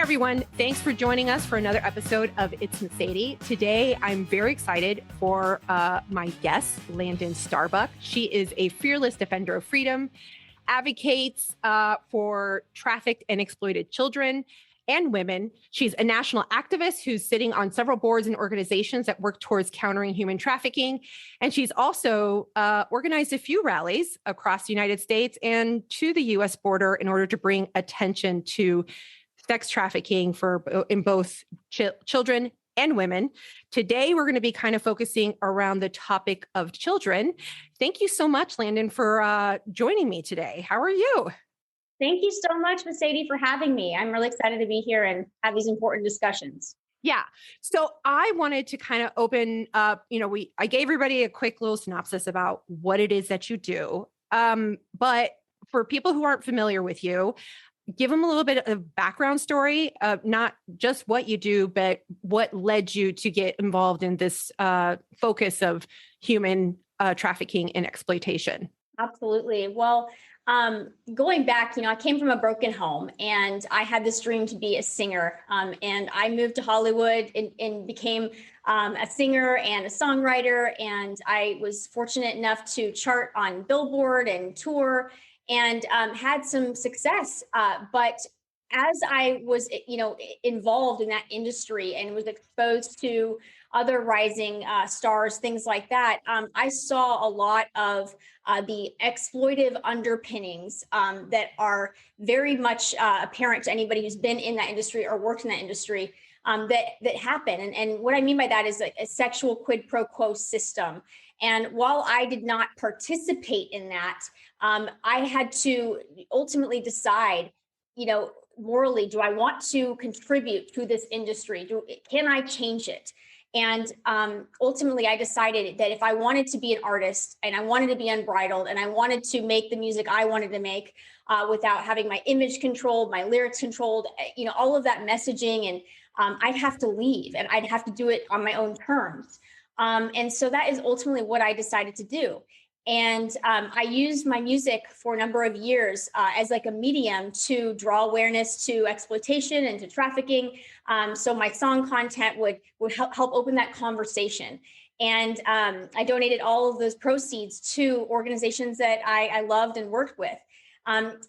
everyone. Thanks for joining us for another episode of It's Meseidy. Today, I'm very excited for my guest, Landon Starbuck. She is a fearless defender of freedom, advocates for trafficked and exploited children and women. She's a national activist who's sitting on several boards and organizations that work towards countering human trafficking. And she's also organized a few rallies across the United States and to the US border in order to bring attention to sex trafficking in both children and women. Today, we're going to be kind of focusing around the topic of children. Thank you so much, Landon, for joining me today. How are you? Thank you so much, Meseidy, for having me. I'm really excited to be here and have these important discussions. Yeah. So I wanted to kind of open up, I gave everybody a quick little synopsis about what it is that you do. But for people who aren't familiar with you, give them a little bit of background story of not just what you do, but what led you to get involved in this focus of human trafficking and exploitation. Absolutely. Well, going back, I came from a broken home and I had this dream to be a singer. And I moved to Hollywood and became a singer and a songwriter. And I was fortunate enough to chart on Billboard and tour and had some success. But as I was, involved in that industry and was exposed to other rising stars, things like that, I saw a lot of the exploitive underpinnings that are very much apparent to anybody who's been in that industry or worked in that industry that happen. And what I mean by that is a sexual quid pro quo system. And while I did not participate in that, I had to ultimately decide, morally, do I want to contribute to this industry? Can I change it? And ultimately, I decided that if I wanted to be an artist and I wanted to be unbridled and I wanted to make the music I wanted to make without having my image controlled, my lyrics controlled, all of that messaging, and I'd have to leave and I'd have to do it on my own terms. And so that is ultimately what I decided to do. And I used my music for a number of years as like a medium to draw awareness to exploitation and to trafficking. So my song content would help open that conversation. And I donated all of those proceeds to organizations that I loved and worked with.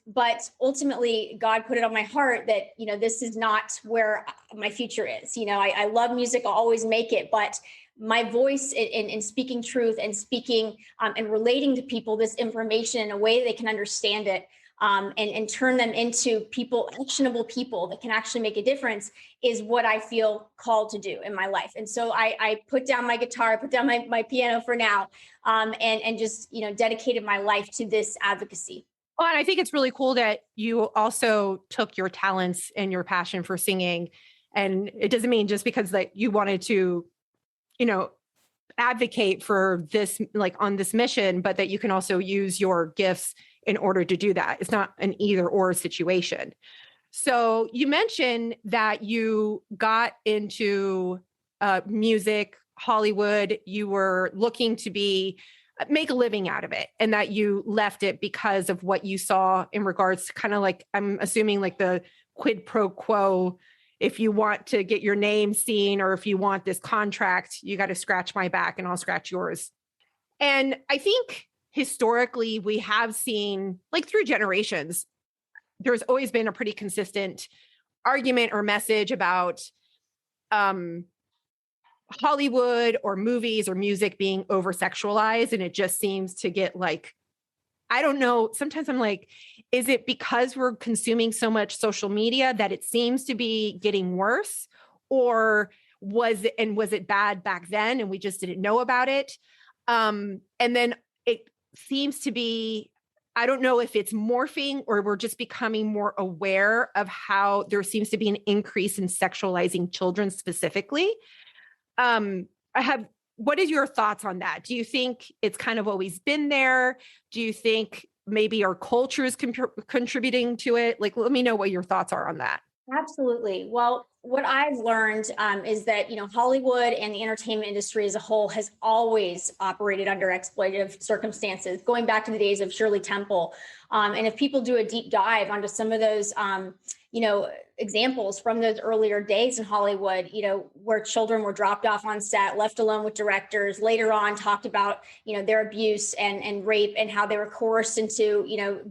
But ultimately, God put it on my heart that, this is not where my future is. I love music, I'll always make it, but my voice in speaking truth and speaking and relating to people this information in a way they can understand it and turn them into actionable people that can actually make a difference is what I feel called to do in my life. And so I put down my guitar, I put down my piano for now, and just, dedicated my life to this advocacy. Well, and I think it's really cool that you also took your talents and your passion for singing. And it doesn't mean just because that you wanted to, advocate for this, like on this mission, but that you can also use your gifts in order to do that. It's not an either or situation. So you mentioned that you got into music, Hollywood, you were looking to make a living out of it, and that you left it because of what you saw in regards to kind of like, I'm assuming like the quid pro quo. If you want to get your name seen, or if you want this contract, you got to scratch my back and I'll scratch yours. And I think historically we have seen, like through generations, there's always been a pretty consistent argument or message about Hollywood or movies or music being over sexualized. And it just seems to get like, I don't know. Sometimes I'm like, is it because we're consuming so much social media that it seems to be getting worse? Or was it bad back then and we just didn't know about it? And then it seems to be, I don't know if it's morphing or we're just becoming more aware of how there seems to be an increase in sexualizing children specifically. What is your thoughts on that? Do you think it's kind of always been there? Do you think maybe our culture is contributing to it? Like, let me know what your thoughts are on that. Absolutely. Well, what I've learned is that, Hollywood and the entertainment industry as a whole has always operated under exploitative circumstances, going back to the days of Shirley Temple. And if people do a deep dive onto some of those examples from those earlier days in Hollywood, where children were dropped off on set, left alone with directors, later on talked about, their abuse and rape and how they were coerced into,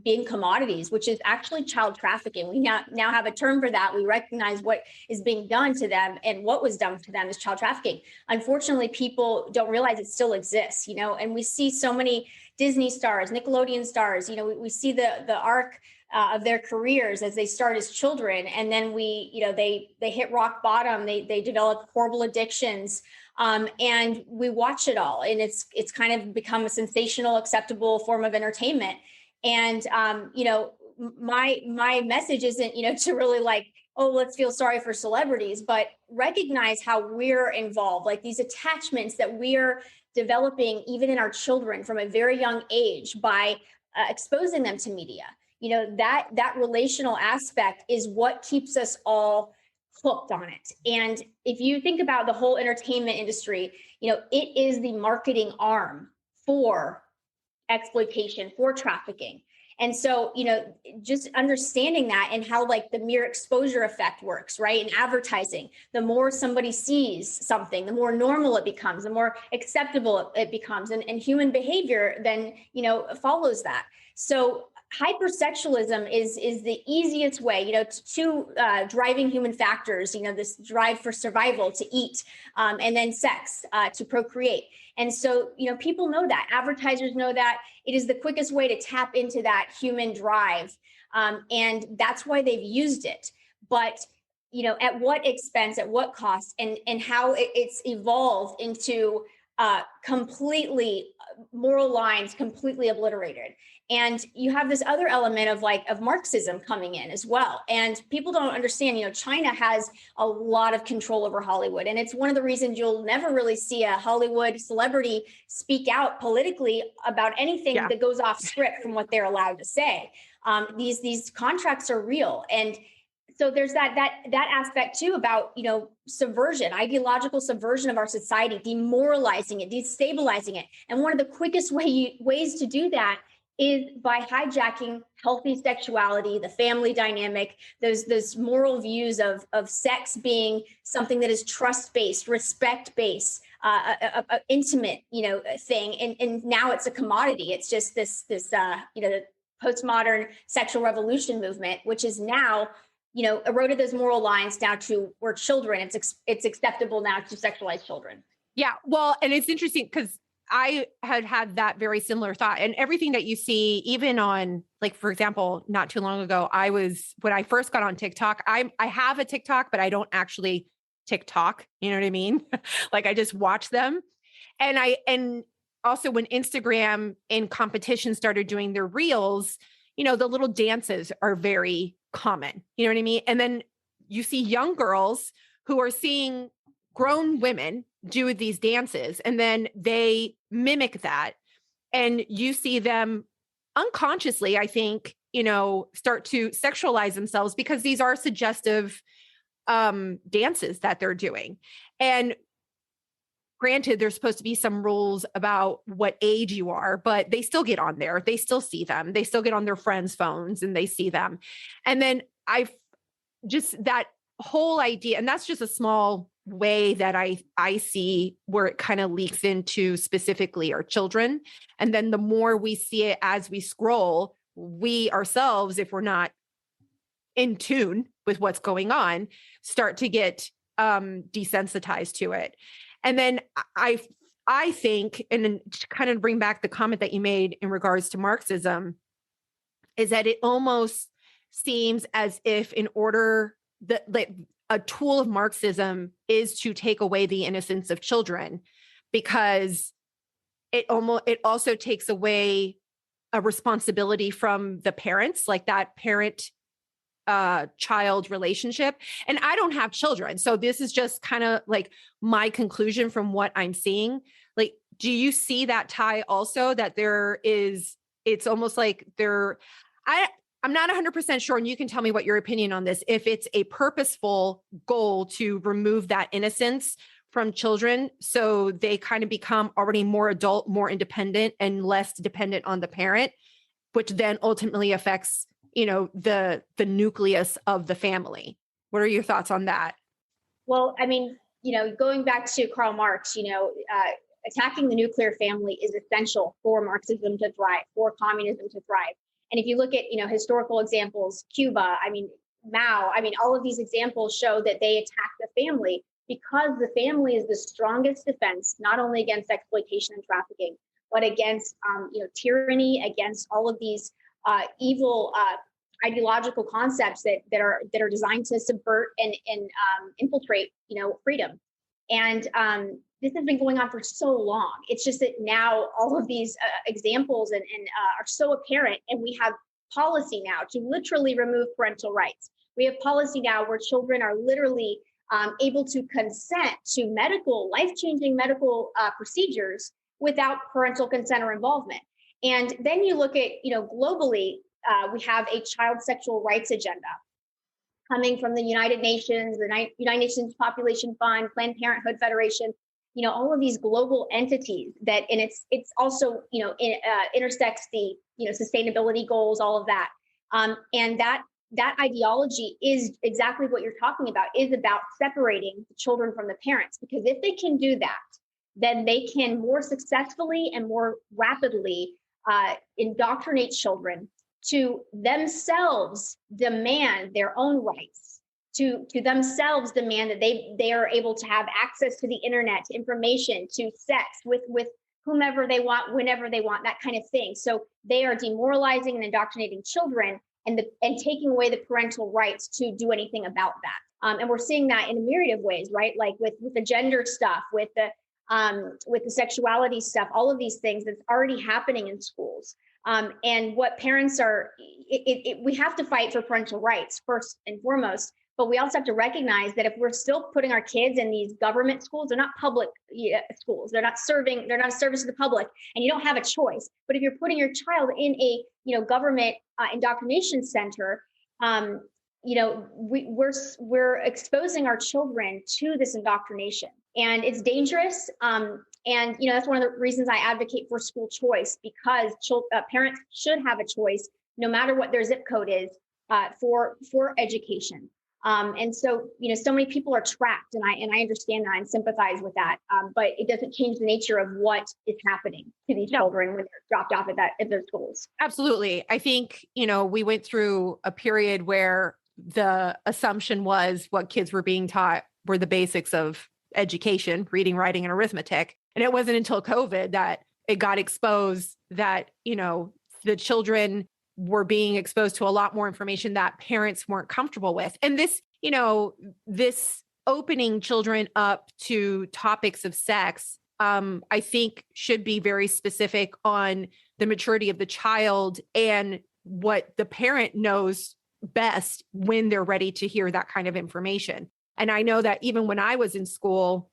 being commodities, which is actually child trafficking. We now have a term for that. We recognize what is being done to them, and what was done to them is child trafficking. Unfortunately, people don't realize it still exists, and we see so many Disney stars, Nickelodeon stars, we see the arc of their careers as they start as children, and then they hit rock bottom. They develop horrible addictions, and we watch it all, and it's kind of become a sensational, acceptable form of entertainment. And my message isn't to really like, oh, let's feel sorry for celebrities, but recognize how we're involved, like these attachments that we're developing even in our children from a very young age by exposing them to media. That relational aspect is what keeps us all hooked on it. And if you think about the whole entertainment industry, it is the marketing arm for exploitation, for trafficking. And so, just understanding that and how like the mere exposure effect works, right? In advertising, the more somebody sees something, the more normal it becomes, the more acceptable it becomes. And human behavior then, follows that. So hypersexualism is the easiest way, to driving human factors, this drive for survival, to eat, and then sex, to procreate. And so, people know that, advertisers know that it is the quickest way to tap into that human drive. And that's why they've used it. But, at what expense, at what cost, and how it's evolved into completely moral lines, completely obliterated. And you have this other element of Marxism coming in as well. And people don't understand, China has a lot of control over Hollywood. And it's one of the reasons you'll never really see a Hollywood celebrity speak out politically about anything that goes off script from what they're allowed to say. These contracts are real. And so there's that aspect too about, subversion, ideological subversion of our society, demoralizing it, destabilizing it. And one of the quickest ways to do that is by hijacking healthy sexuality, the family dynamic, those moral views of sex being something that is trust-based, respect-based, a intimate, thing. And now it's a commodity. It's just this the postmodern sexual revolution movement, which is now, eroded those moral lines down to where children, it's acceptable now to sexualize children. Yeah. Well, and it's interesting because I had that very similar thought, and everything that you see, even on, like, for example, not too long ago, when I first got on TikTok, I have a TikTok, but I don't actually TikTok, you know what I mean? Like, I just watch them. And also when Instagram in competition started doing their reels, the little dances are very common, you know what I mean? And then you see young girls who are seeing grown women do these dances, and then they mimic that. And you see them unconsciously, I think, start to sexualize themselves because these are suggestive dances that they're doing. And granted, there's supposed to be some rules about what age you are, but they still get on there. They still see them. They still get on their friends' phones and they see them. And then that whole idea, and that's just a small way that I see where it kind of leaks into specifically our children. And then the more we see it as we scroll, we ourselves, if we're not in tune with what's going on, start to get desensitized to it. And then I think, and then to kind of bring back the comment that you made in regards to Marxism, is that it almost seems as if in order that a tool of Marxism is to take away the innocence of children, because it also takes away a responsibility from the parents, like that parent child relationship. And I don't have children, so this is just kind of like my conclusion from what I'm seeing. Like, do you see that tie also, that it's almost like I'm not 100% sure, and you can tell me what your opinion on this, if it's a purposeful goal to remove that innocence from children so they kind of become already more adult, more independent, and less dependent on the parent, which then ultimately affects, the nucleus of the family. What are your thoughts on that? Well, I mean, going back to Karl Marx, attacking the nuclear family is essential for Marxism to thrive, for communism to thrive. And if you look at, historical examples, Cuba, I mean, Mao, I mean, all of these examples show that they attack the family because the family is the strongest defense, not only against exploitation and trafficking, but against, tyranny, against all of these evil ideological concepts that are designed to subvert and infiltrate, freedom. And this has been going on for so long. It's just that now all of these examples and are so apparent, and we have policy now to literally remove parental rights. We have policy now where children are literally able to consent to life-changing medical procedures without parental consent or involvement. And then you look at, globally, we have a child sexual rights agenda coming from the United Nations, the United Nations Population Fund, Planned Parenthood Federation, all of these global entities and it's also, intersects the, sustainability goals, all of that. And that ideology is exactly what you're talking about, is about separating the children from the parents, because if they can do that, then they can more successfully and more rapidly indoctrinate children to themselves demand their own rights, to themselves demand that they are able to have access to the internet, to information, to sex with whomever they want, whenever they want, that kind of thing. So they are demoralizing and indoctrinating children and taking away the parental rights to do anything about that. And we're seeing that in a myriad of ways, right? Like with the gender stuff, with the sexuality stuff, all of these things that's already happening in schools. And what parents we have to fight for parental rights first and foremost, but we also have to recognize that if we're still putting our kids in these government schools, they're not public schools. They're not a service to the public, and you don't have a choice. But if you're putting your child in a, government indoctrination center, we're exposing our children to this indoctrination, and it's dangerous. And that's one of the reasons I advocate for school choice, because parents should have a choice, no matter what their zip code is, for education. And so, so many people are trapped, and I understand that and sympathize with that. But it doesn't change the nature of what is happening to these children when they're dropped off at their schools. Absolutely. I think, we went through a period where the assumption was what kids were being taught were the basics of education, reading, writing, and arithmetic. And it wasn't until COVID that it got exposed that, the children were being exposed to a lot more information that parents weren't comfortable with. And this, this opening children up to topics of sex, I think should be very specific on the maturity of the child and what the parent knows best when they're ready to hear that kind of information. And I know that even when I was in school,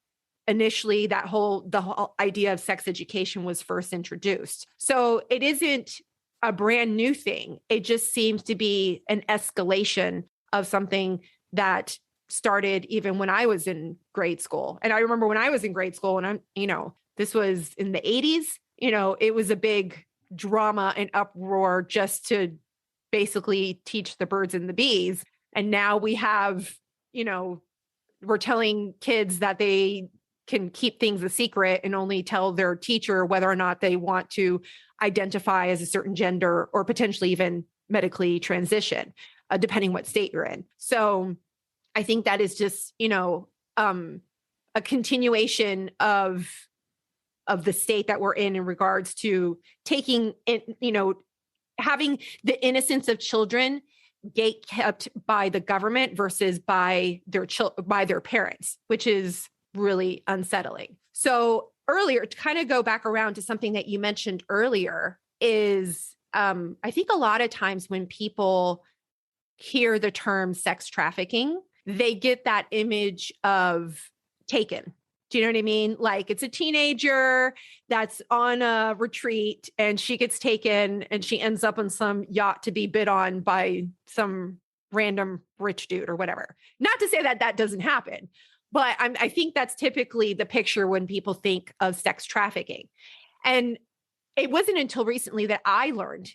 initially the whole idea of sex education was first introduced. So it isn't a brand new thing. It just seems to be an escalation of something that started even when I was in grade school. And I remember when I was in grade school, and this was in the 80s, it was a big drama and uproar just to basically teach the birds and the bees. And now we have, we're telling kids that they can keep things a secret and only tell their teacher whether or not they want to identify as a certain gender or potentially even medically transition, depending what state you're in. So I think that is just, a continuation of the state that we're in regards to taking, having the innocence of children gate kept by the government versus by their parents, which is really unsettling. So earlier, to kind of go back around to something that you mentioned earlier, is I think a lot of times when people hear the term sex trafficking, they get that image of taken. Do you know what I mean? Like it's a teenager that's on a retreat and she gets taken and she ends up on some yacht to be bid on by some random rich dude or whatever. Not to say that that doesn't happen, but I think that's typically the picture when people think of sex trafficking. And it wasn't until recently that I learned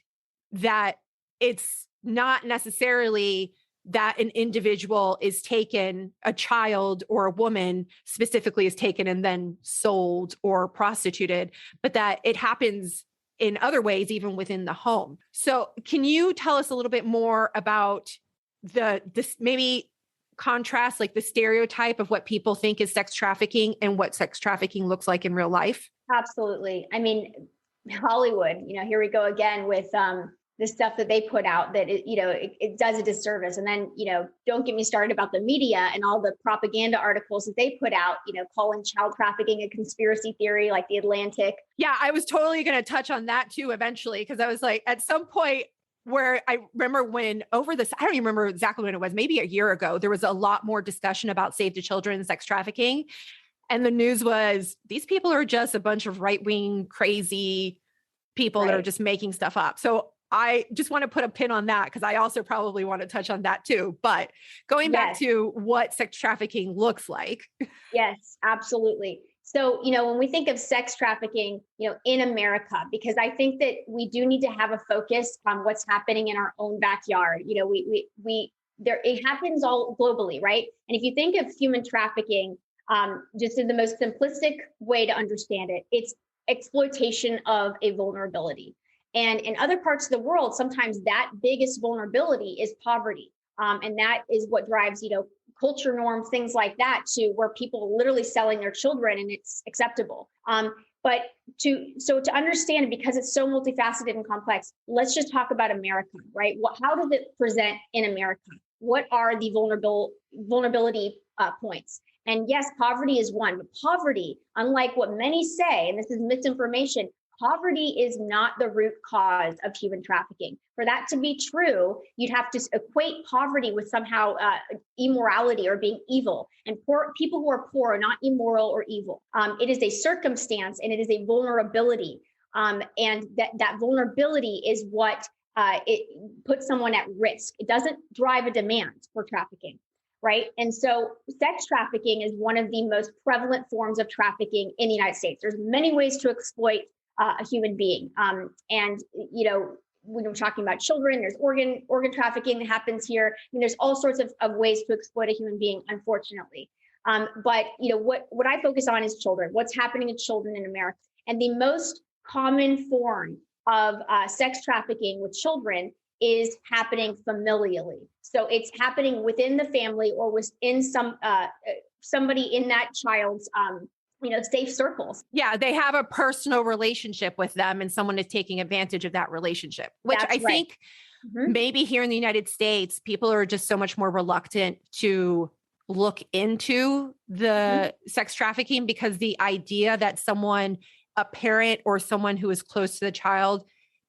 that it's not necessarily that an individual is taken, a child or a woman specifically is taken and then sold or prostituted, but that it happens in other ways, even within the home. So can you tell us a little bit more about this maybe contrast, like the stereotype of what people think is sex trafficking and what sex trafficking looks like in real life? Absolutely. I mean, Hollywood, here we go again with the stuff that they put out that it does a disservice. And then, don't get me started about the media and all the propaganda articles that they put out, calling child trafficking a conspiracy theory like the Atlantic. Yeah, I was totally going to touch on that too eventually, because I was like, at some point where I remember when I don't even remember exactly when it was, maybe a year ago, there was a lot more discussion about Save the Children, sex trafficking. And the news was, these people are just a bunch of right-wing, crazy people that are just making stuff up. So I just want to put a pin on that, because I also probably want to touch on that too. But going back to what sex trafficking looks like. Yes, absolutely. So, when we think of sex trafficking, in America, because I think that we do need to have a focus on what's happening in our own backyard. It happens all globally, right? And if you think of human trafficking, just in the most simplistic way to understand it, it's exploitation of a vulnerability. And in other parts of the world, sometimes that biggest vulnerability is poverty. And that is what drives, culture norms, things like that, to where people are literally selling their children and it's acceptable. But to understand, because it's so multifaceted and complex, let's just talk about America, right? How does it present in America? What are the vulnerability points? And yes, poverty is one, but poverty, unlike what many say, and this is misinformation, poverty is not the root cause of human trafficking. For that to be true, you'd have to equate poverty with somehow immorality or being evil. And people who are poor are not immoral or evil. It is a circumstance and it is a vulnerability. And that vulnerability is what it puts someone at risk. It doesn't drive a demand for trafficking. Right. And so sex trafficking is one of the most prevalent forms of trafficking in the United States. There's many ways to exploit a human being. And when we're talking about children, there's organ trafficking that happens here. I mean, there's all sorts of ways to exploit a human being, unfortunately. But what I focus on is children, what's happening to children in America. And the most common form of sex trafficking with children is happening familially. So it's happening within the family or within somebody in that child's safe circles. Yeah, they have a personal relationship with them and someone is taking advantage of that relationship, which I think maybe here in the United States, people are just so much more reluctant to look into the sex trafficking, because the idea that a parent or someone who is close to the child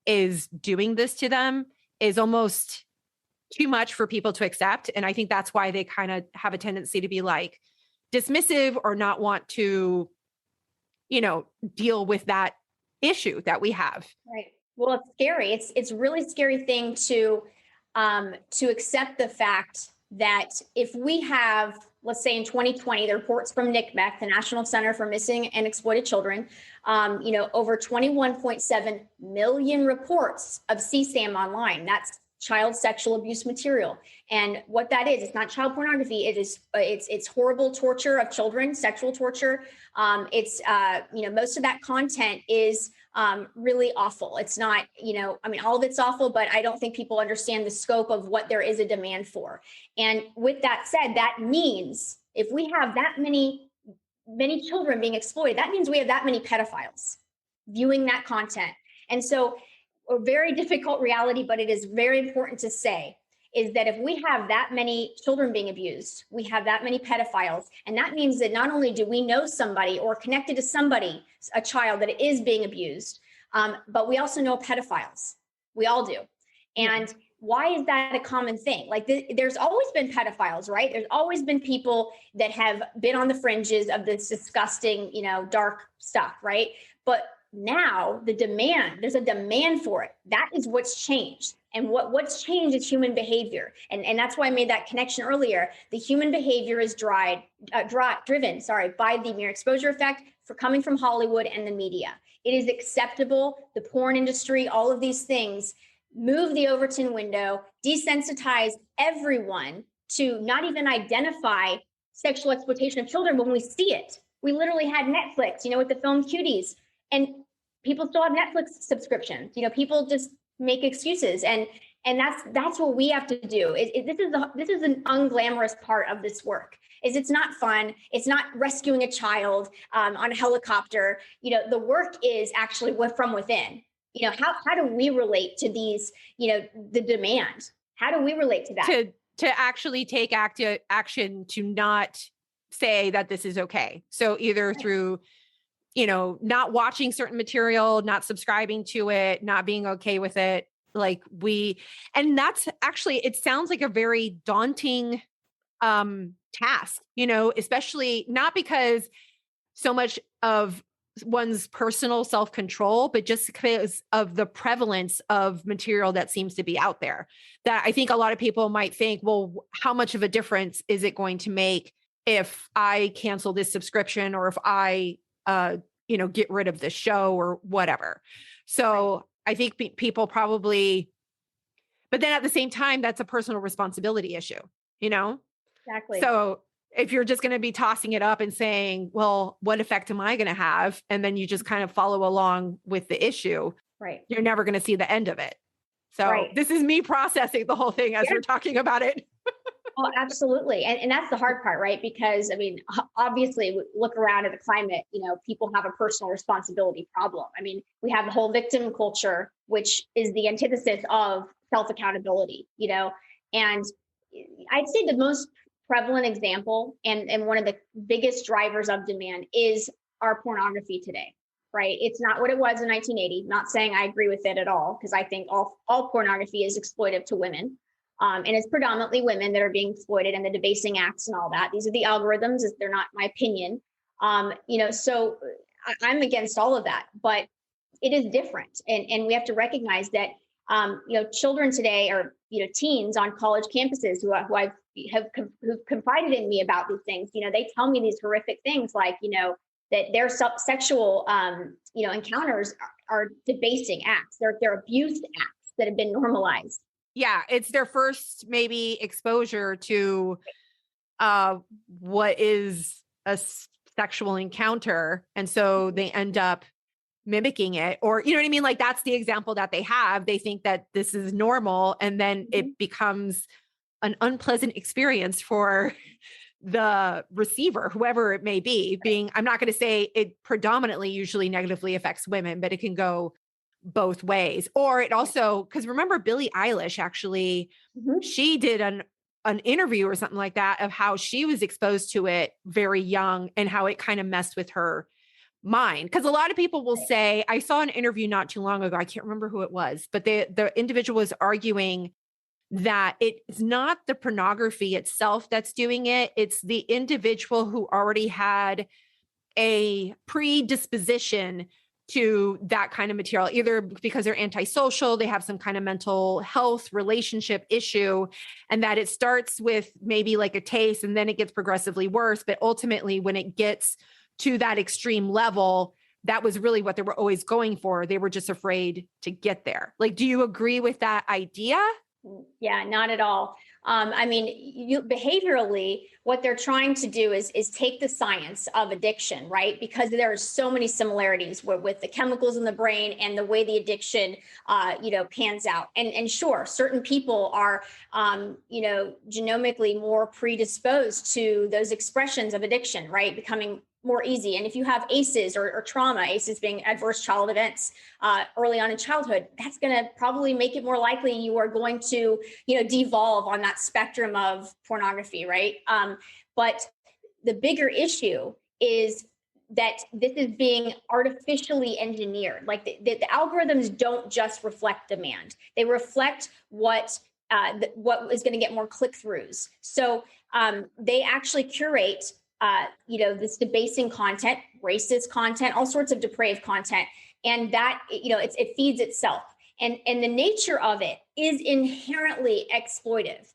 is doing this to them is almost too much for people to accept. And I think that's why they kind of have a tendency to be like dismissive or not want to, deal with that issue that we have. Right. Well, it's scary. It's a really scary thing to accept the fact that if we have, let's say in 2020, the reports from NCMEC, the National Center for Missing and Exploited Children, over 21.7 million reports of CSAM online. That's child sexual abuse material. And what that is, it's not child pornography. It's horrible torture of children, sexual torture. Most of that content is really awful. It's not, all of it's awful, but I don't think people understand the scope of what there is a demand for. And with that said, that means if we have that many children being exploited, that means we have that many pedophiles viewing that content. And so a very difficult reality, but it is very important to say, is that if we have that many children being abused, we have that many pedophiles. And that means that not only do we know somebody or connected to somebody, a child that is being abused, but we also know pedophiles. We all do. And why is that a common thing? Like there's always been pedophiles, right? There's always been people that have been on the fringes of this disgusting, dark stuff, right? But now there's a demand for it. That is what's changed. And what's changed is human behavior. And that's why I made that connection earlier. The human behavior is driven by the mere exposure effect for coming from Hollywood and the media. It is acceptable, the porn industry, all of these things. move the Overton window, desensitize everyone to not even identify sexual exploitation of children when we see it. We literally had Netflix, with the film Cuties, and people still have Netflix subscriptions. People just make excuses, and that's what we have to do. This is an unglamorous part of this work. It's not fun. It's not rescuing a child on a helicopter. The work is actually from within. How do we relate to these? The demand. How do we relate to that? To actually take action to not say that this is okay. So either through, not watching certain material, not subscribing to it, not being okay with it. And that's actually, it sounds like a very daunting task, especially not because so much of one's personal self-control, but just because of the prevalence of material that seems to be out there, that I think a lot of people might think, well, how much of a difference is it going to make if I cancel this subscription, or if I, get rid of this show or whatever. So right. I think people probably, but then at the same time, that's a personal responsibility issue, Exactly. So if you're just going to be tossing it up and saying, well, what effect am I going to have? And then you just kind of follow along with the issue, right? You're never going to see the end of it. So right. This is me processing the whole thing as we're talking about it. Oh, absolutely. And that's the hard part, right? Because obviously look around at the climate, people have a personal responsibility problem. We have the whole victim culture, which is the antithesis of self-accountability, and I'd say the most prevalent example and one of the biggest drivers of demand is our pornography today, right? It's not what it was in 1980. Not saying I agree with it at all, because I think all pornography is exploitive to women. And it's predominantly women that are being exploited, and the debasing acts and all that. These are the algorithms. They're not my opinion. So I'm against all of that, but it is different. And we have to recognize that, children today are, teens on college campuses who've confided in me about these things. They tell me these horrific things like, that their sexual, encounters are debasing acts. They're abuse acts that have been normalized. Yeah, it's their first maybe exposure to what is a sexual encounter. And so they end up mimicking it, or, you know what I mean? Like, that's the example that they have. They think that this is normal, and then it becomes an unpleasant experience for the receiver, whoever it may be. I'm not going to say it predominantly usually negatively affects women, but it can go both ways. Or it also, because remember Billie Eilish, actually, she did an interview or something like that of how she was exposed to it very young and how it kind of messed with her mind. Because a lot of people will say, I saw an interview not too long ago, I can't remember who it was, but the individual was arguing that it's not the pornography itself that's doing it. It's the individual who already had a predisposition to that kind of material, either because they're antisocial, they have some kind of mental health relationship issue, and that it starts with maybe like a taste and then it gets progressively worse. But ultimately, when it gets to that extreme level, that was really what they were always going for. They were just afraid to get there. Like, do you agree with that idea? Yeah, not at all. Behaviorally, what they're trying to do is take the science of addiction, right? Because there are so many similarities with the chemicals in the brain and the way the addiction, pans out. And sure, certain people are, genomically more predisposed to those expressions of addiction, right? Becoming more easy. And if you have ACEs or trauma, ACEs being adverse child events early on in childhood, that's going to probably make it more likely you are going to, devolve on that spectrum of pornography, right? But the bigger issue is that this is being artificially engineered. Like the algorithms don't just reflect demand; they reflect what is going to get more click-throughs. So they actually curate this debasing content, racist content, all sorts of depraved content. And that, it feeds itself. And the nature of it is inherently exploitive.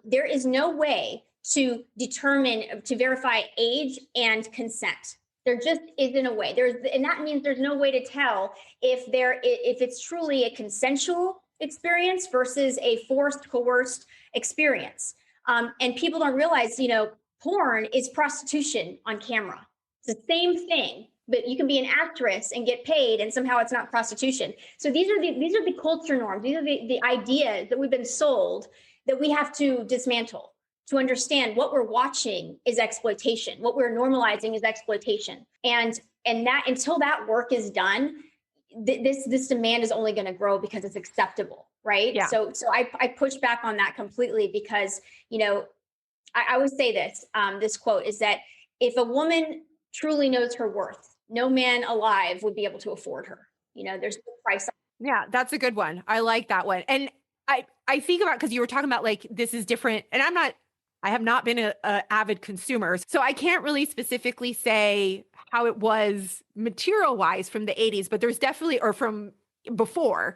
There is no way to verify age and consent. There just isn't a way. And that means there's no way to tell if it's truly a consensual experience versus a forced, coerced experience. And people don't realize, porn is prostitution on camera. It's the same thing, but you can be an actress and get paid, and somehow it's not prostitution. So these are the culture norms. These are the ideas that we've been sold that we have to dismantle to understand what we're watching is exploitation. What we're normalizing is exploitation. And that until that work is done, this demand is only going to grow because it's acceptable, right? Yeah. So I push back on that completely because, I always say this quote is that if a woman truly knows her worth, no man alive would be able to afford her. There's no price. Yeah, that's a good one. I like that one. And I think about, because you were talking about like, this is different. And I have not been a avid consumer. So I can't really specifically say how it was material wise from the 80s, but there's definitely, or from before,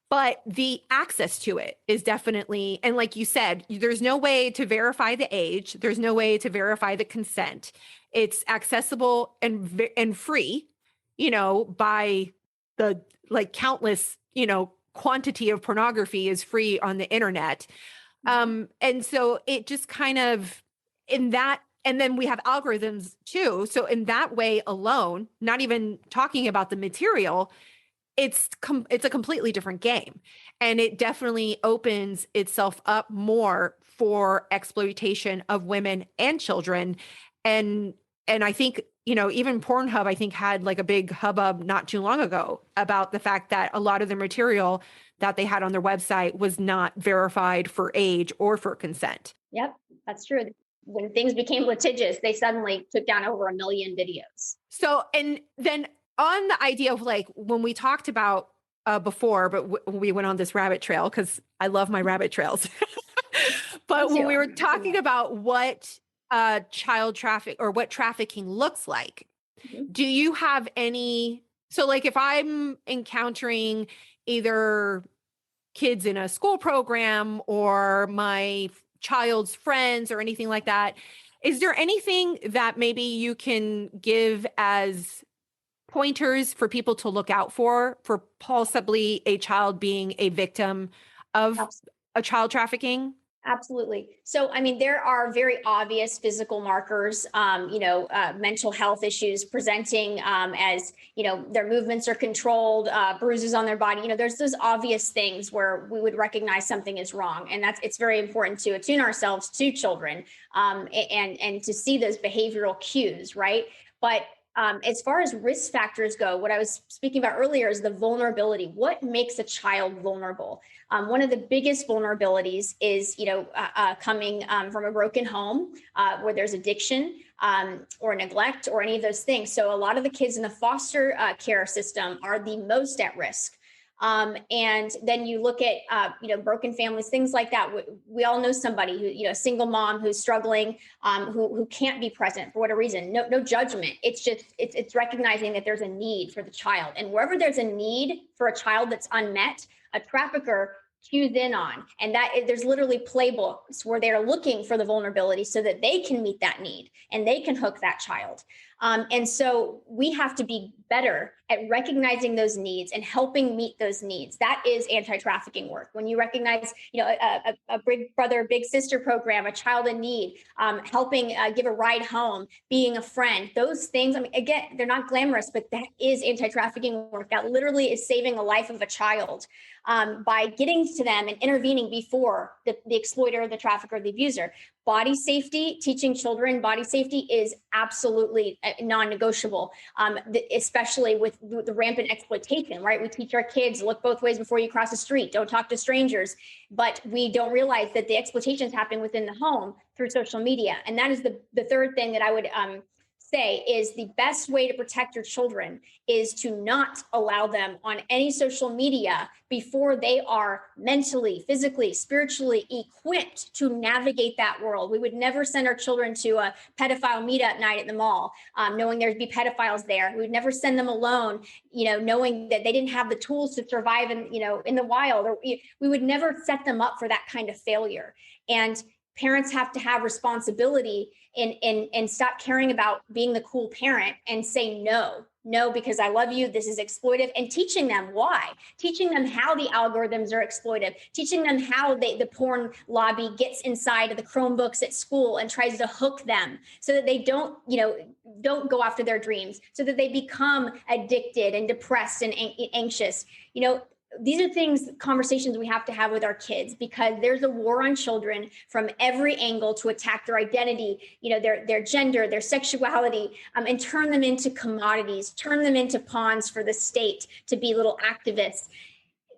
but the access to it is definitely, and like you said, there's no way to verify the age. There's no way to verify the consent. It's accessible and free, by the like countless, quantity of pornography is free on the internet. And so it just kind of in that, and then we have algorithms too. So in that way alone, not even talking about the material, it's a completely different game. And it definitely opens itself up more for exploitation of women and children. And I think, even Pornhub, I think had like a big hubbub not too long ago about the fact that a lot of the material that they had on their website was not verified for age or for consent. Yep, that's true. When things became litigious, they suddenly took down over 1 million videos. So, and then on the idea of like, when we talked about before, but we went on this rabbit trail because I love my rabbit trails. But when we were talking about what child traffic or what trafficking looks like, do you have any? So like if I'm encountering either kids in a school program or my child's friends or anything like that, is there anything that maybe you can give as pointers for people to look out for possibly a child being a victim of a child trafficking? Absolutely. So, I mean, there are very obvious physical markers, mental health issues presenting as, their movements are controlled, bruises on their body. There's those obvious things where we would recognize something is wrong. And it's very important to attune ourselves to children and to see those behavioral cues, right? But as far as risk factors go, what I was speaking about earlier is the vulnerability. What makes a child vulnerable? One of the biggest vulnerabilities is, coming from a broken home where there's addiction or neglect or any of those things. So a lot of the kids in the foster care system are the most at risk. And then you look at, broken families, things like that. We all know somebody who, a single mom who's struggling, who can't be present for whatever reason. No judgment. It's just, it's recognizing that there's a need for the child. And wherever there's a need for a child that's unmet, a trafficker cues in on. And there's literally playbooks where they're looking for the vulnerability so that they can meet that need and they can hook that child. And so we have to be better at recognizing those needs and helping meet those needs. That is anti-trafficking work. When you recognize, a big brother, big sister program, a child in need, helping give a ride home, being a friend, those things. I mean, again, they're not glamorous, but that is anti-trafficking work. That literally is saving the life of a child by getting to them and intervening before the exploiter, the trafficker, the abuser. Body safety, teaching children body safety is absolutely non-negotiable, especially with the rampant exploitation, right? We teach our kids, look both ways before you cross the street, don't talk to strangers, but we don't realize that the exploitation is happening within the home through social media. And that is the third thing that I would say is the best way to protect your children is to not allow them on any social media before they are mentally, physically, spiritually equipped to navigate that world. We would never send our children to a pedophile meetup night at the mall, knowing there'd be pedophiles there. We would never send them alone, knowing that they didn't have the tools to survive in the wild. Or we would never set them up for that kind of failure. And parents have to have responsibility and stop caring about being the cool parent and say no no, because I love you. This is exploitive. And teaching them why, teaching them how the algorithms are exploitive, teaching them how the porn lobby gets inside of the Chromebooks at school and tries to hook them so that they don't, don't go after their dreams, so that they become addicted and depressed and anxious. These are conversations we have to have with our kids, because there's a war on children from every angle to attack their identity, their gender, their sexuality, and turn them into commodities, turn them into pawns for the state to be little activists.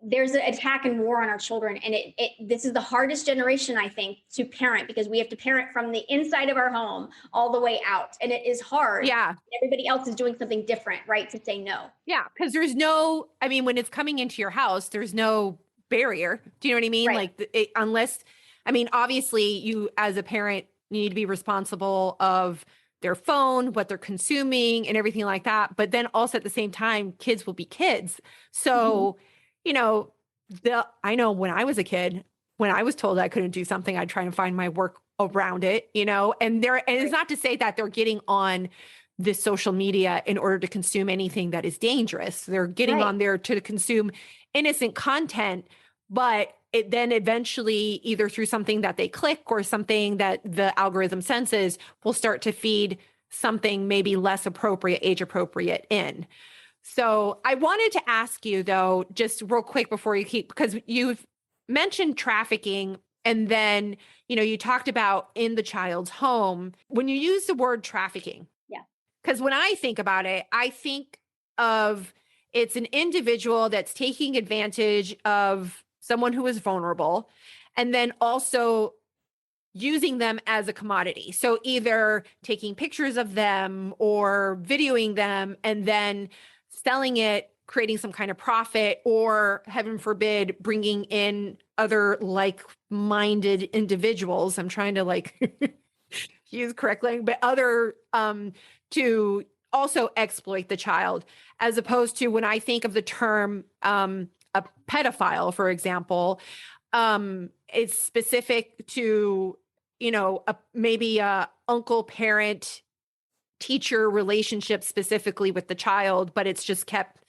There's an attack and war on our children. And this is the hardest generation, I think, to parent, because we have to parent from the inside of our home all the way out. And it is hard. Yeah. Everybody else is doing something different, right? To say no. Yeah. Because when it's coming into your house, there's no barrier. Do you know what I mean? Right. Obviously you as a parent need to be responsible of their phone, what they're consuming and everything like that. But then also at the same time, kids will be kids. So, I know when I was a kid, when I was told I couldn't do something, I'd try and find my work around it, and it's not to say that they're getting on this social media in order to consume anything that is dangerous. They're getting on there to consume innocent content, but it then eventually, either through something that they click or something that the algorithm senses, will start to feed something maybe less appropriate, age appropriate in. So I wanted to ask you though, just real quick before because you've mentioned trafficking, and then, you talked about in the child's home. When you use the word trafficking, because when I think about it, I think of it's an individual that's taking advantage of someone who is vulnerable, and then also using them as a commodity. So either taking pictures of them or videoing them and then selling it, creating some kind of profit, or heaven forbid, bringing in other like-minded individuals. I'm trying to use correctly, but other to also exploit the child, as opposed to when I think of the term a pedophile, for example, it's specific to, maybe a uncle parent teacher relationship specifically with the child, but it's just kept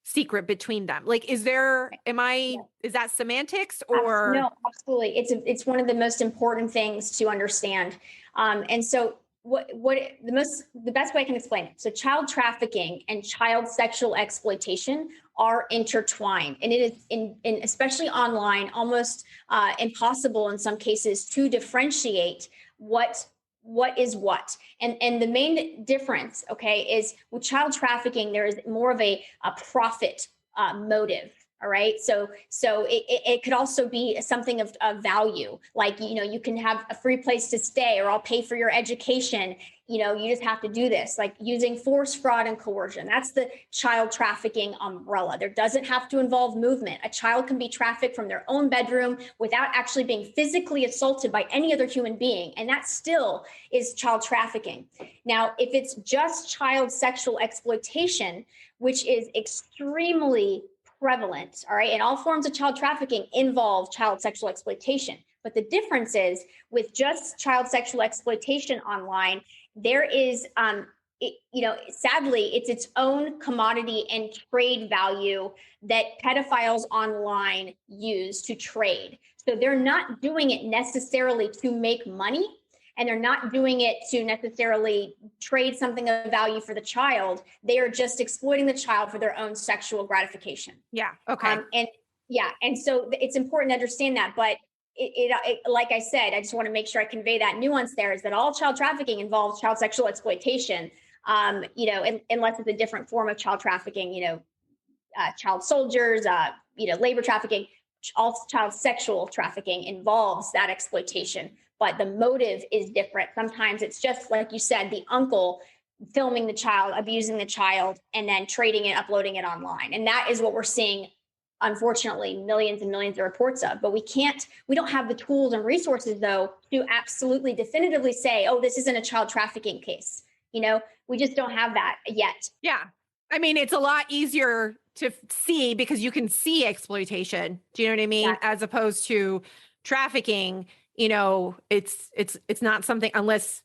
secret between them. Is that semantics or? No, absolutely. It's one of the most important things to understand. And so the best way I can explain it. So child trafficking and child sexual exploitation are intertwined, and it is especially online, almost impossible in some cases to differentiate what is what. And the main difference, is with child trafficking, there is more of a profit motive. All right. So it could also be something of value, you can have a free place to stay, or I'll pay for your education. You just have to do this, like using force, fraud, and coercion. That's the child trafficking umbrella. There doesn't have to involve movement. A child can be trafficked from their own bedroom without actually being physically assaulted by any other human being. And that still is child trafficking. Now, if it's just child sexual exploitation, which is extremely prevalent, all right, and all forms of child trafficking involve child sexual exploitation. But the difference is, with just child sexual exploitation online, there is, sadly, it's its own commodity and trade value that pedophiles online use to trade. So they're not doing it necessarily to make money, and they're not doing it to necessarily trade something of value for the child. They are just exploiting the child for their own sexual gratification. Yeah. Okay. And so it's important to understand that. But it like I said, I just want to make sure I convey that nuance there, is that all child trafficking involves child sexual exploitation, unless it's a different form of child trafficking, child soldiers, labor trafficking. All child sexual trafficking involves that exploitation, but the motive is different. Sometimes it's just, like you said, the uncle filming the child, abusing the child, and then trading it, uploading it online. And that is what we're seeing, unfortunately, millions and millions of reports of. But we don't have the tools and resources, though, to absolutely definitively say, oh, this isn't a child trafficking case. We just don't have that yet. Yeah. It's a lot easier to see because you can see exploitation. Do you know what I mean? Exactly. As opposed to trafficking, it's not something, unless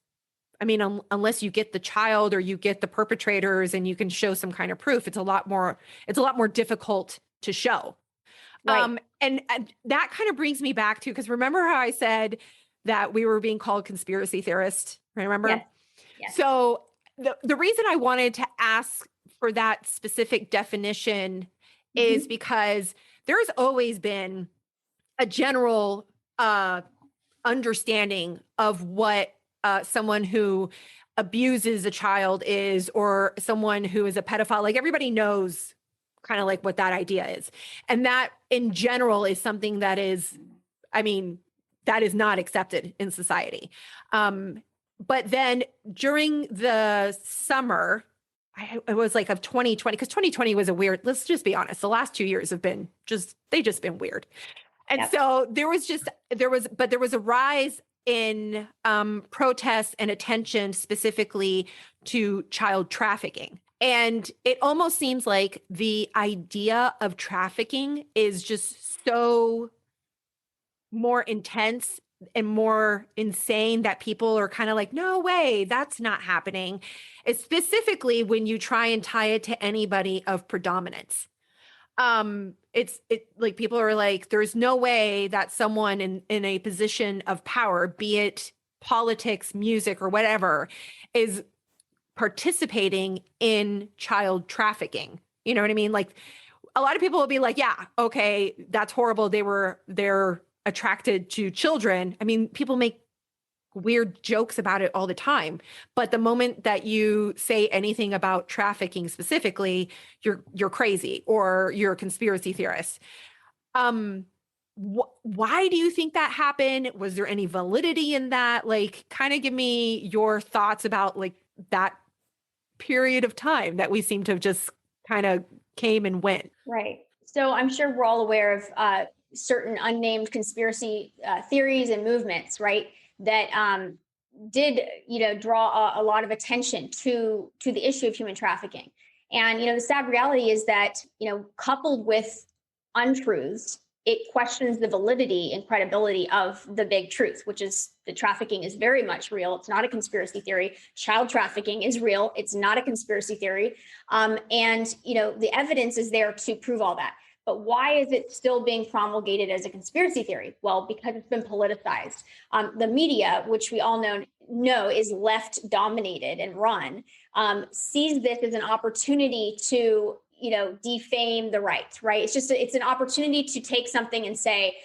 I mean, unless you get the child or you get the perpetrators and you can show some kind of proof, it's a lot more difficult to show. Right. And that kind of brings me back to, because remember how I said that we were being called conspiracy theorists, remember? Yes. Yes. So the reason I wanted to ask for that specific definition is Mhm. because there's always been a general understanding of what someone who abuses a child is, or someone who is a pedophile. Like everybody knows kind of like what that idea is. And that in general is something that is, I mean, that is not accepted in society. But then during the summer, it was like of 2020, because 2020 was a weird, let's just be honest, the last 2 years have been they just been weird. And Yep. so there was a rise in protests and attention specifically to child trafficking. And it almost seems like the idea of trafficking is just so more intense and more insane that people are kind of like, no way, that's not happening. It's specifically when you try and tie it to anybody of predominance. It's like people are like, there's no way that someone in a position of power, be it politics, music, or whatever, is participating in child trafficking. You know what I mean? Like a lot of people will be like, yeah, okay, that's horrible. They're attracted to children. I mean, people make weird jokes about it all the time, but the moment that you say anything about trafficking specifically, you're crazy or you're a conspiracy theorist. Why do you think that happened? Was there any validity in that? Like, kind of give me your thoughts about like that period of time that we seem to have just kind of came and went. Right. So I'm sure we're all aware of certain unnamed conspiracy theories and movements, right? That did, draw a lot of attention to the issue of human trafficking. And the sad reality is that coupled with untruths, it questions the validity and credibility of the big truth, which is the trafficking is very much real. It's not a conspiracy theory. Child trafficking is real. It's not a conspiracy theory. And the evidence is there to prove all that. But why is it still being promulgated as a conspiracy theory? Well, because it's been politicized. The media, which we all know is left dominated and run, sees this as an opportunity to defame the right. It's an opportunity to take something and say,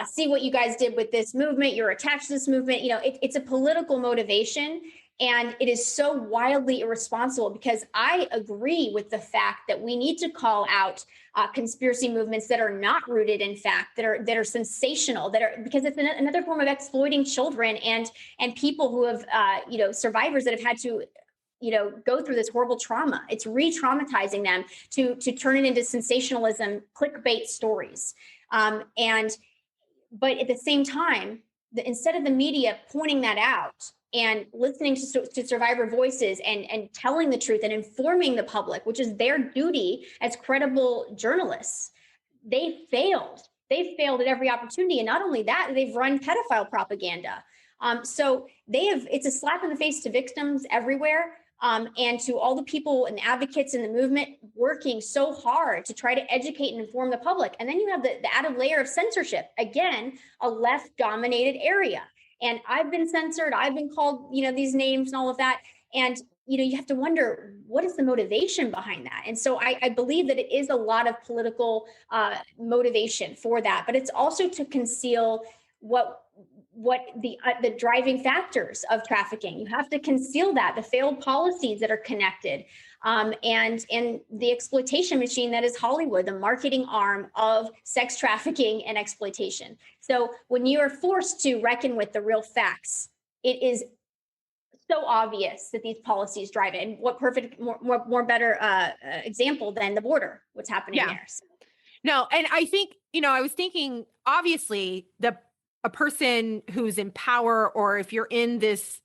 see what you guys did with this movement. You're attached to this movement. It's a political motivation. And it is so wildly irresponsible, because I agree with the fact that we need to call out conspiracy movements that are not rooted in fact, that are sensational, because it's another form of exploiting children and people who have survivors that have had to go through this horrible trauma. It's re-traumatizing them to turn it into sensationalism, clickbait stories. But at the same time, instead of the media pointing that out and listening to survivor voices and telling the truth and informing the public, which is their duty as credible journalists, they failed. They failed at every opportunity. And not only that, they've run pedophile propaganda. So it's a slap in the face to victims everywhere. And to all the people and advocates in the movement working so hard to try to educate and inform the public. And then you have the added layer of censorship. Again, a left-dominated area. And I've been censored. I've been called, these names and all of that. And, you have to wonder, what is the motivation behind that? And so I believe that it is a lot of political motivation for that. But it's also to conceal what the driving factors of trafficking. You have to conceal that, the failed policies that are connected, and the exploitation machine that is Hollywood, the marketing arm of sex trafficking and exploitation. So when you are forced to reckon with the real facts, it is so obvious that these policies drive it. And what more better example than the border, what's happening there. So. No, and I think, I was thinking, obviously, a person who's in power, or if you're in this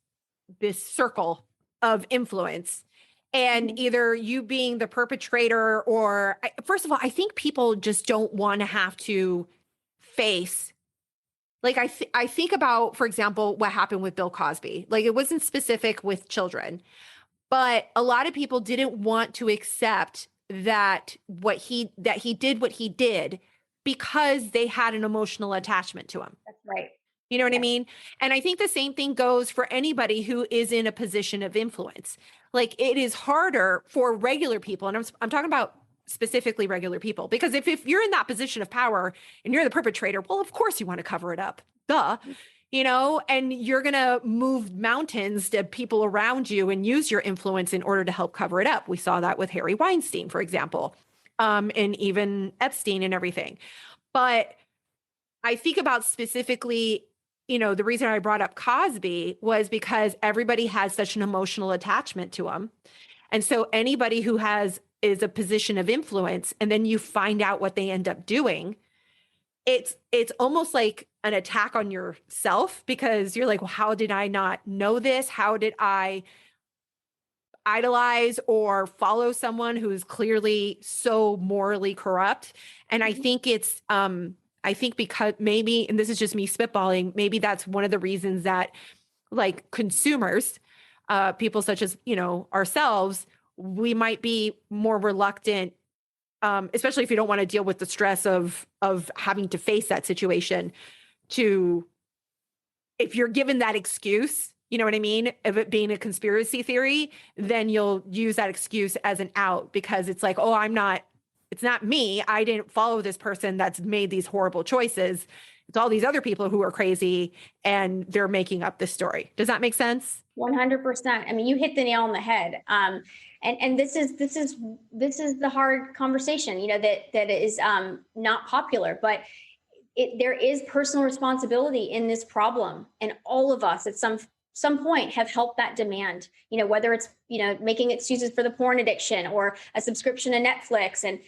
circle of influence, and either you being the perpetrator, or first of all, I think people just don't want to have to face Like I think about, for example, what happened with Bill Cosby. Like it wasn't specific with children, but a lot of people didn't want to accept that he did what he did because they had an emotional attachment to him. That's right. You know what I Yes. mean? And I think the same thing goes for anybody who is in a position of influence. Like it is harder for regular people, and I'm talking about specifically regular people, because if you're in that position of power and you're the perpetrator, well, of course you want to cover it up. Duh. And you're going to move mountains to people around you and use your influence in order to help cover it up. We saw that with Harry Weinstein, for example, and even Epstein and everything. But I think about specifically, the reason I brought up Cosby was because everybody has such an emotional attachment to him. And so anybody who is a position of influence, and then you find out what they end up doing, it's almost like an attack on yourself, because you're like, well, how did I not know this? How did I idolize or follow someone who is clearly so morally corrupt? And I think I think because maybe, and this is just me spitballing, maybe that's one of the reasons that like consumers, people such as, ourselves, we might be more reluctant, especially if you don't want to deal with the stress of having to face that situation, if you're given that excuse, you know what I mean, of it being a conspiracy theory, then you'll use that excuse as an out, because it's like, oh, it's not me. I didn't follow this person that's made these horrible choices. It's all these other people who are crazy and they're making up this story. Does that make sense? 100%. I mean, you hit the nail on the head. And this is the hard conversation, that is not popular, but there is personal responsibility in this problem, and all of us at some point have helped that demand, whether it's, making excuses for the porn addiction or a subscription to Netflix. And,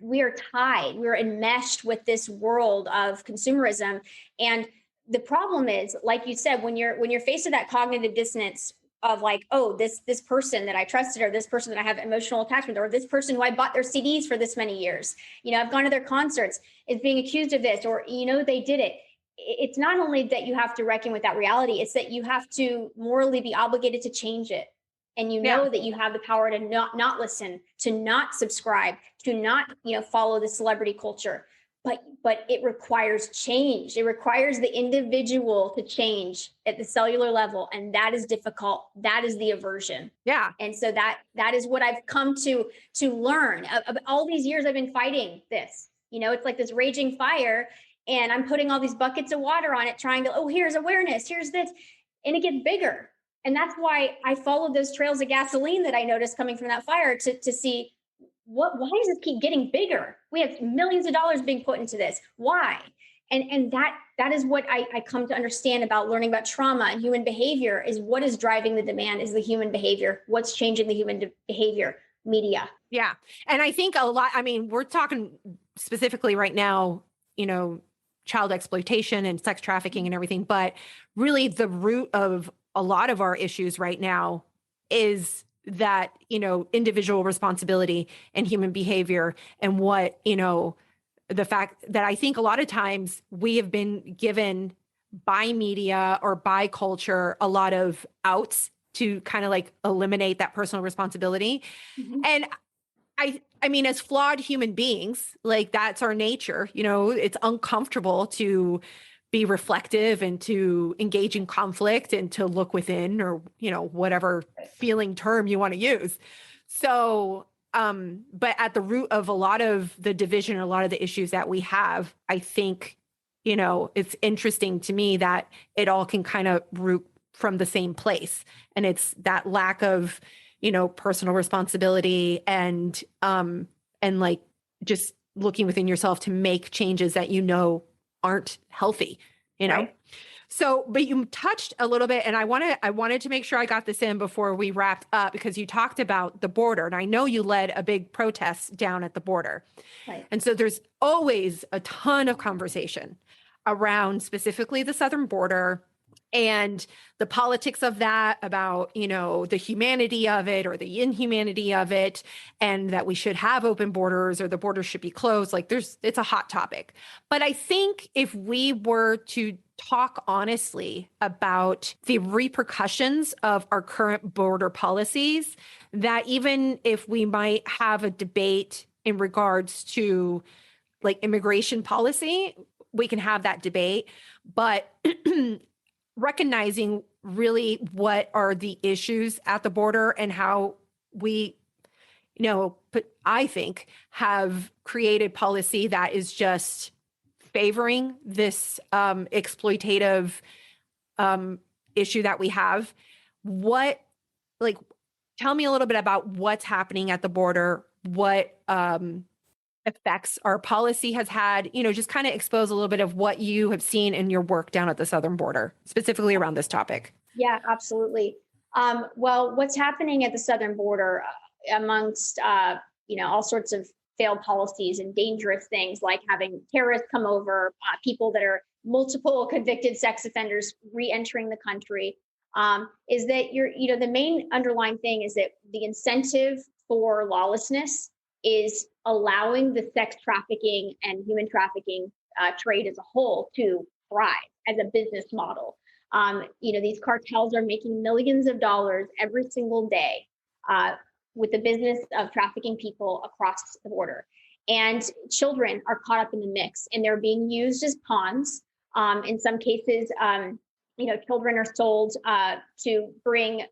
we are tied, we're enmeshed with this world of consumerism. And the problem is, like you said, when you're faced with that cognitive dissonance of like, oh, this person that I trusted, or this person that I have emotional attachment, or this person who I bought their CDs for this many years, I've gone to their concerts, is being accused of this, or, they did it. It's not only that you have to reckon with that reality, it's that you have to morally be obligated to change it. And that you have the power to not listen, to not subscribe, to not, follow the celebrity culture. But it requires change. It requires the individual to change at the cellular level. And that is difficult. That is the aversion. Yeah. And so that is what I've come to learn. All these years I've been fighting this. It's like this raging fire, and I'm putting all these buckets of water on it, trying to, oh, here's awareness, here's this. And it gets bigger. And that's why I followed those trails of gasoline that I noticed coming from that fire to see, why does this keep getting bigger? We have millions of dollars being put into this. Why? And that is what I come to understand about learning about trauma and human behavior, is what is driving the demand is the human behavior. What's changing the human behavior? Media. Yeah. And I think we're talking specifically right now, child exploitation and sex trafficking and everything, but really the root of a lot of our issues right now is that, individual responsibility and human behavior, and what, the fact that I think a lot of times we have been given by media or by culture a lot of outs to kind of like eliminate that personal responsibility. Mm-hmm. And I mean, as flawed human beings, like that's our nature, it's uncomfortable to be reflective and to engage in conflict and to look within, or, whatever feeling term you want to use. So, but at the root of a lot of the division, a lot of the issues that we have, I think, it's interesting to me that it all can kind of root from the same place. And it's that lack of, personal responsibility and like just looking within yourself to make changes that aren't healthy, Right. So, but you touched a little bit, and I wanted to make sure I got this in before we wrapped up, because you talked about the border, and I know you led a big protest down at the border. Right. And so there's always a ton of conversation around specifically the southern border and the politics of that, about, the humanity of it or the inhumanity of it, and that we should have open borders or the borders should be closed. Like it's a hot topic. But I think if we were to talk honestly about the repercussions of our current border policies, that even if we might have a debate in regards to like immigration policy, we can have that debate, but recognizing really what are the issues at the border and how we, I think have created policy that is just favoring this exploitative issue that we have. Like, tell me a little bit about what's happening at the border, what effects our policy has had, just kind of expose a little bit of what you have seen in your work down at the southern border, specifically around this topic. Yeah, absolutely. Well, what's happening at the southern border amongst, all sorts of failed policies and dangerous things like having terrorists come over, people that are multiple convicted sex offenders re-entering the country, is that the main underlying thing is that the incentive for lawlessness is allowing the sex trafficking and human trafficking trade as a whole to thrive as a business model. These cartels are making millions of dollars every single day with the business of trafficking people across the border. And children are caught up in the mix, and they're being used as pawns. In some cases, children are sold to bring,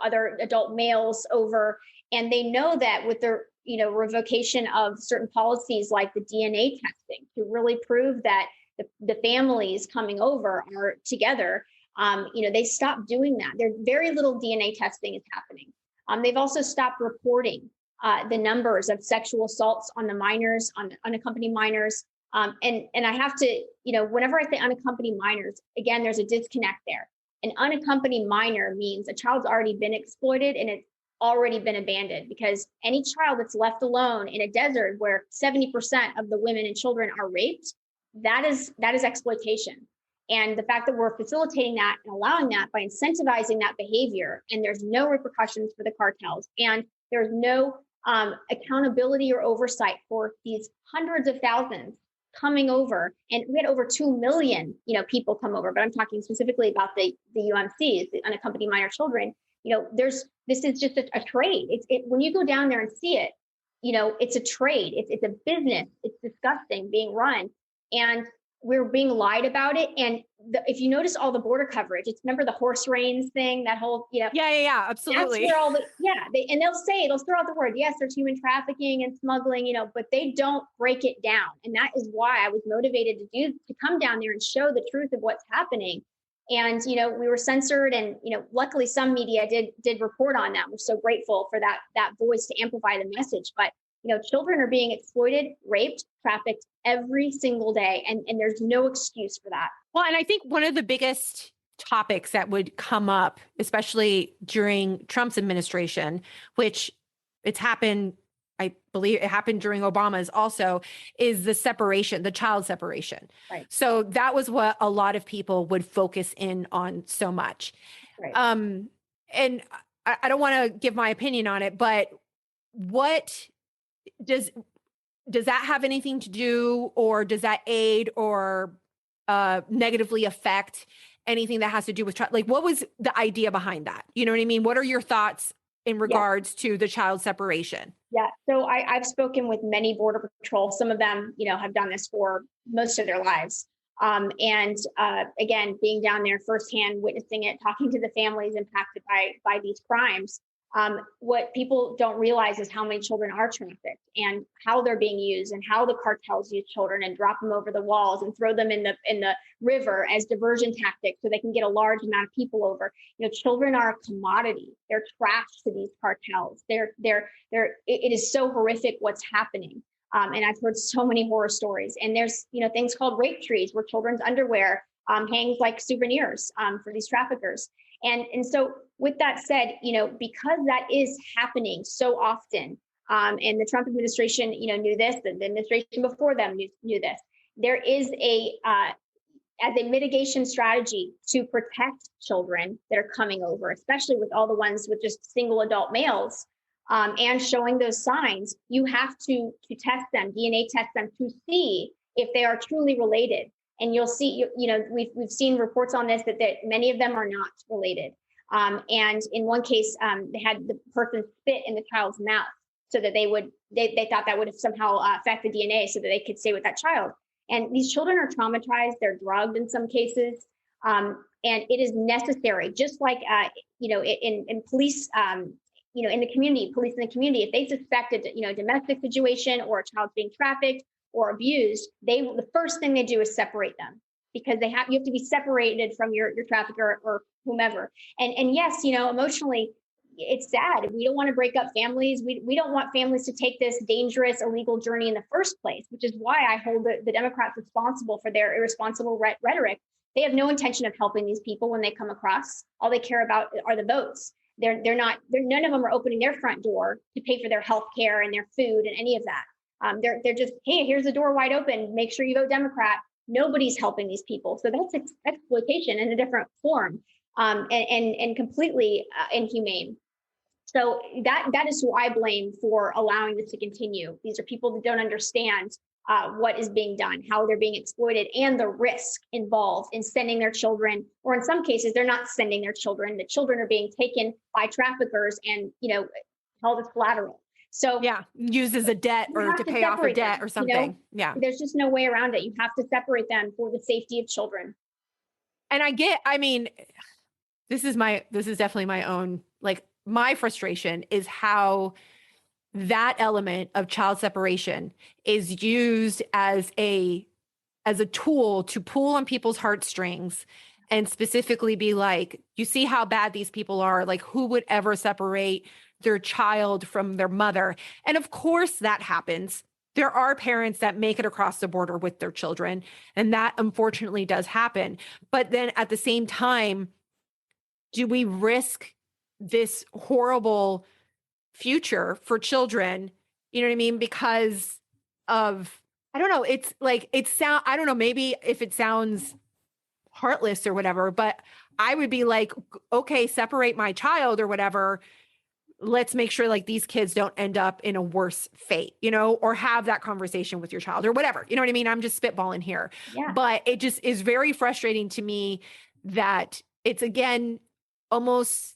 other adult males over. And they know that with their, revocation of certain policies like the DNA testing to really prove that the families coming over are together, they stopped doing that. There's very little DNA testing is happening. They've also stopped reporting the numbers of sexual assaults on the minors, on unaccompanied minors. And I have to, whenever I say unaccompanied minors, again, there's a disconnect there. An unaccompanied minor means a child's already been exploited and it's already been abandoned, because any child that's left alone in a desert where 70% of the women and children are raped, that is exploitation. And the fact that we're facilitating that and allowing that by incentivizing that behavior, and there's no repercussions for the cartels, and there's no accountability or oversight for these hundreds of thousands coming over. And we had over 2 million, people come over, but I'm talking specifically about the UMCs, the unaccompanied minor children. This is just a trade. When you go down there and see it, it's a trade. It's a business. It's disgusting being run. And we're being lied about it. And if you notice all the border coverage, remember the horse reins thing, that whole, Yeah, absolutely. That's where and they'll throw out the word, yes, there's human trafficking and smuggling, but they don't break it down. And that is why I was motivated to come down there and show the truth of what's happening. And, we were censored, and, luckily some media did report on that. We're so grateful for that voice to amplify the message. But children are being exploited, raped, trafficked every single day. And there's no excuse for that. Well, and I think one of the biggest topics that would come up, especially during Trump's administration, which it's happened, I believe it happened during Obama's also, is the child separation. Right. So that was what a lot of people would focus in on so much. Right. And I don't want to give my opinion on it, but what does that have anything to do, or does that aid or negatively affect anything that has to do with like, what was the idea behind that? You know what I mean? What are your thoughts in regards to the child separation? Yeah. So I've spoken with many Border Patrol. Some of them, have done this for most of their lives. Again, being down there firsthand, witnessing it, talking to the families impacted by these crimes. What people don't realize is how many children are trafficked and how they're being used, and how the cartels use children and drop them over the walls and throw them in the river as diversion tactics so they can get a large amount of people over. Children are a commodity. They're trash to these cartels. It is so horrific what's happening. And I've heard so many horror stories. And there's, things called rape trees where children's underwear hangs like souvenirs for these traffickers. And so with that said, because that is happening so often, and the Trump administration, knew this, and the administration before them knew this, there is as a mitigation strategy to protect children that are coming over, especially with all the ones with just single adult males, and showing those signs, you have to test them, DNA test them to see if they are truly related. And you'll see, we've seen reports on this that many of them are not related. And in one case, they had the person spit in the child's mouth so that they thought that would have somehow affect the DNA so that they could stay with that child. And these children are traumatized, they're drugged in some cases. And it is necessary, just like, in police, in the community, police in the community, if they suspect a domestic situation or a child being trafficked or abused, the first thing they do is separate them, because you have to be separated from your trafficker or whomever. And yes, emotionally, it's sad. We don't want to break up families. We don't want families to take this dangerous, illegal journey in the first place, which is why I hold the Democrats responsible for their irresponsible rhetoric. They have no intention of helping these people when they come across. All they care about are the votes. None of them are opening their front door to pay for their health care and their food and any of that. They're just, hey, here's the door wide open. Make sure you vote Democrat. Nobody's helping these people. So that's exploitation in a different form, and completely inhumane. So that is who I blame for allowing this to continue. These are people that don't understand what is being done, how they're being exploited, and the risk involved in sending their children, or in some cases, they're not sending their children. The children are being taken by traffickers and, held as collateral. So used as a debt or to pay off a debt or something. There's just no way around it. You have to separate them for the safety of children. And this is definitely my own, my frustration is how that element of child separation is used as a tool to pull on people's heartstrings and specifically be like, you see how bad these people are, like who would ever separate their child from their mother? And of course that happens. There are parents that make it across the border with their children, and that unfortunately does happen. But then at the same time, do we risk this horrible future for children? You know what I mean? Because of, I don't know, I don't know, maybe if it sounds heartless or whatever, but I would be like, okay, separate my child or whatever. Let's make sure these kids don't end up in a worse fate, or have that conversation with your child or whatever. You know what I mean? I'm just spitballing here. Yeah. But it just is very frustrating to me that it's, again, almost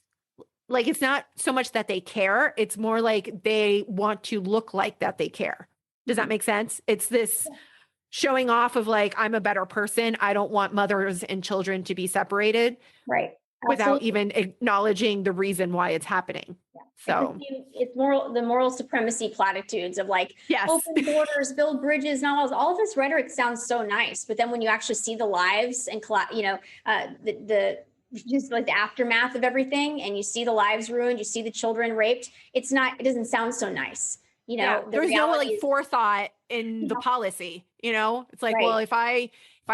like it's not so much that they care. It's more like they want to look like that they care. Does that make sense? It's this showing off of I'm a better person. I don't want mothers and children to be separated. Right. Without even acknowledging the reason why it's happening. Yeah. So it's the moral supremacy platitudes of yes. Open borders, build bridges, and all of this rhetoric sounds so nice. But then when you actually see the lives and, just the aftermath of everything, and you see the lives ruined, you see the children raped, it doesn't sound so nice. There's no forethought in the policy, it's like, right. Well, if I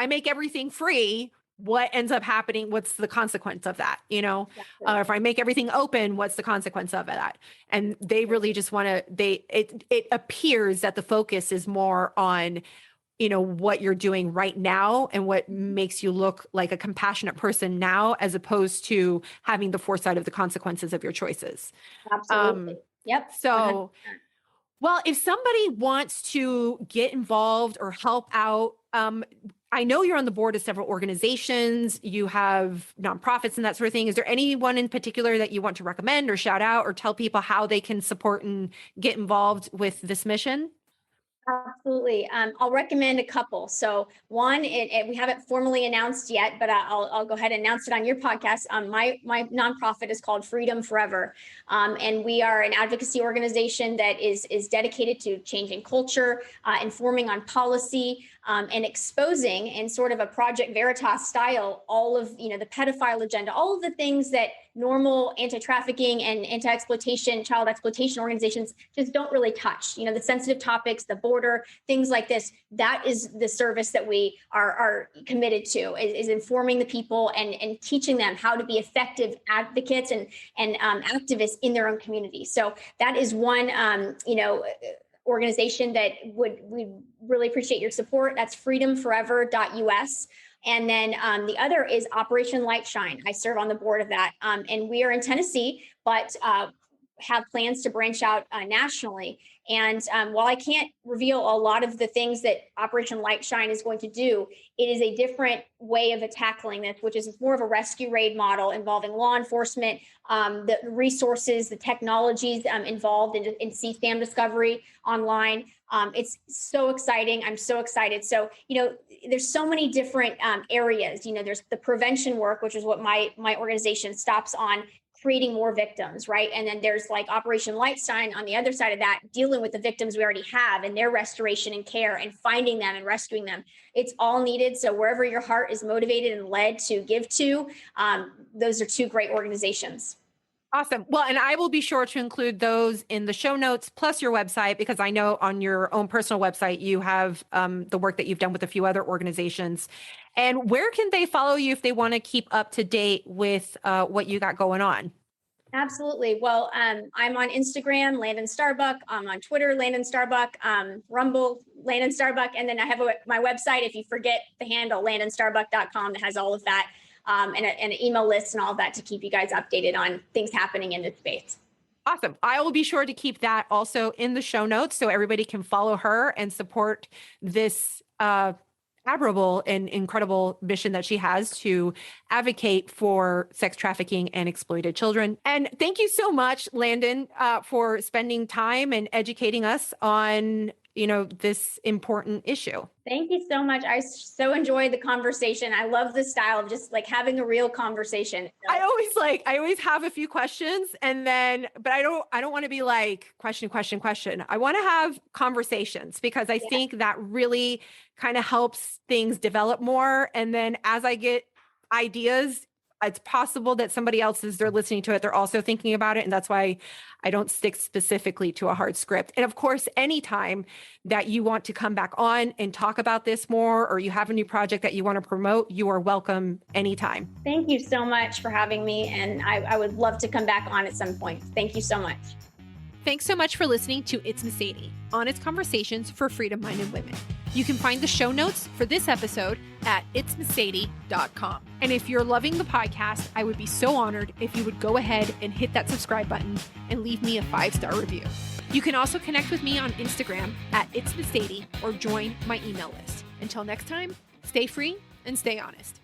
make everything free, what ends up happening? What's the consequence of that? Exactly. If I make everything open, what's the consequence of that? And they really just want to, it appears that the focus is more on, what you're doing right now and what makes you look like a compassionate person now, as opposed to having the foresight of the consequences of your choices. Absolutely. Yep. So, 100%. Well, if somebody wants to get involved or help out, I know you're on the board of several organizations, you have nonprofits and that sort of thing. Is there anyone in particular that you want to recommend or shout out or tell people how they can support and get involved with this mission? Absolutely. I'll recommend a couple. So one, we haven't formally announced yet, but I'll go ahead and announce it on your podcast. My nonprofit is called Freedom Forever. And we are an advocacy organization that is dedicated to changing culture, informing on policy, and exposing in sort of a Project Veritas style, all of, the pedophile agenda, all of the things that normal anti-trafficking and anti-exploitation, child exploitation organizations just don't really touch, the sensitive topics, the border, things like this. That is the service that we are committed to, is informing the people and teaching them how to be effective advocates and activists in their own community. So that is one, organization that we really appreciate your support. That's freedomforever.us. And then the other is Operation Light Shine. I serve on the board of that. And we are in Tennessee, but have plans to branch out nationally. And while I can't reveal a lot of the things that Operation Light Shine is going to do, it is a different way of tackling this, which is more of a rescue raid model involving law enforcement, the resources, the technologies involved in CSAM discovery online. It's so exciting. I'm so excited. So, there's so many different areas. There's the prevention work, which is what my organization stops on, creating more victims, right? And then there's like Operation Light Shine on the other side of that, dealing with the victims we already have and their restoration and care and finding them and rescuing them. It's all needed. So wherever your heart is motivated and led to give to, those are two great organizations. Awesome. Well, and I will be sure to include those in the show notes, plus your website, because I know on your own personal website, you have the work that you've done with a few other organizations. And where can they follow you if they want to keep up to date with what you got going on? Absolutely. Well, I'm on Instagram, Landon Starbuck. I'm on Twitter, Landon Starbuck, Rumble, Landon Starbuck. And then I have my website, if you forget the handle, landonstarbuck.com, that has all of that. And an email list and all of that to keep you guys updated on things happening in this space. Awesome. I will be sure to keep that also in the show notes so everybody can follow her and support this admirable and incredible mission that she has to advocate for sex trafficking and exploited children. And thank you so much, Landon, for spending time and educating us on this important issue. Thank you so much. I so enjoyed the conversation. I love the style of just like having a real conversation. I always have a few questions but I don't want to be like question. I want to have conversations because I think that really kind of helps things develop more. And then as I get ideas, it's possible that somebody else, as they're listening to it, they're also thinking about it. And that's why I don't stick specifically to a hard script. And of course, anytime that you want to come back on and talk about this more, or you have a new project that you want to promote, you are welcome anytime. Thank you so much for having me. And I would love to come back on at some point. Thank you so much. Thanks so much for listening to It's Meseidy, honest conversations for freedom-minded women. You can find the show notes for this episode at itsmeseidy.com. And if you're loving the podcast, I would be so honored if you would go ahead and hit that subscribe button and leave me a 5-star review. You can also connect with me on Instagram at itsmeseidy or join my email list. Until next time, stay free and stay honest.